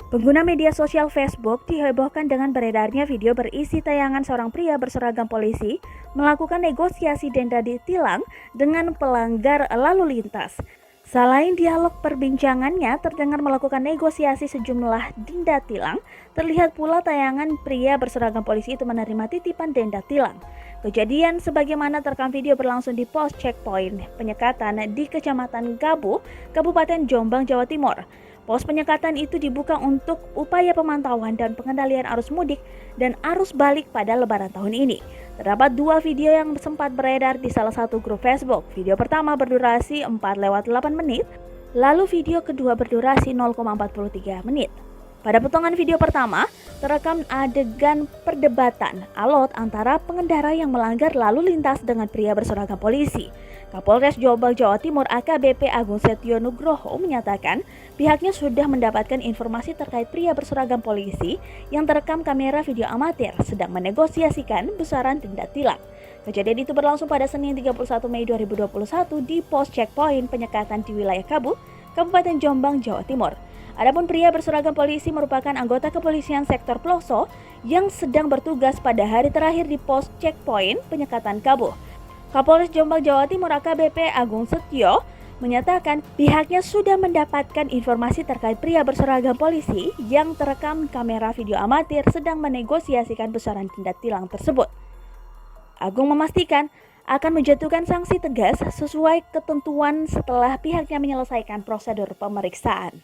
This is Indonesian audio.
Pengguna media sosial Facebook dihebohkan dengan beredarnya video berisi tayangan seorang pria berseragam polisi melakukan negosiasi denda ditilang dengan pelanggar lalu lintas. Selain dialog perbincangannya terdengar melakukan negosiasi sejumlah denda tilang, terlihat pula tayangan pria berseragam polisi itu menerima titipan denda tilang. Kejadian sebagaimana terekam video berlangsung di pos checkpoint penyekatan di Kecamatan Gabuh, Kabupaten Jombang, Jawa Timur. Pos penyekatan itu dibuka untuk upaya pemantauan dan pengendalian arus mudik dan arus balik pada Lebaran tahun ini. Terdapat dua video yang sempat beredar di salah satu grup Facebook. Video pertama berdurasi 4:08 menit, lalu video kedua berdurasi 0,43 menit. Pada potongan video pertama, terekam adegan perdebatan alot antara pengendara yang melanggar lalu lintas dengan pria berseragam polisi. Kapolres Jombang, Jawa Timur AKBP Agung Setio Nugroho menyatakan pihaknya sudah mendapatkan informasi terkait pria berseragam polisi yang terekam kamera video amatir sedang menegosiasikan besaran denda tilang. Kejadian itu berlangsung pada Senin 31 Mei 2021 di pos checkpoint penyekatan di wilayah Gabuh, Kabupaten Jombang, Jawa Timur. Adapun pria berseragam polisi merupakan anggota kepolisian sektor Ploso yang sedang bertugas pada hari terakhir di pos checkpoint penyekatan Gabuh. Kapolres Jombang, Jawa Timur AKBP Agung Setio menyatakan pihaknya sudah mendapatkan informasi terkait pria berseragam polisi yang terekam kamera video amatir sedang menegosiasikan besaran denda tilang tersebut. Agung memastikan akan menjatuhkan sanksi tegas sesuai ketentuan setelah pihaknya menyelesaikan prosedur pemeriksaan.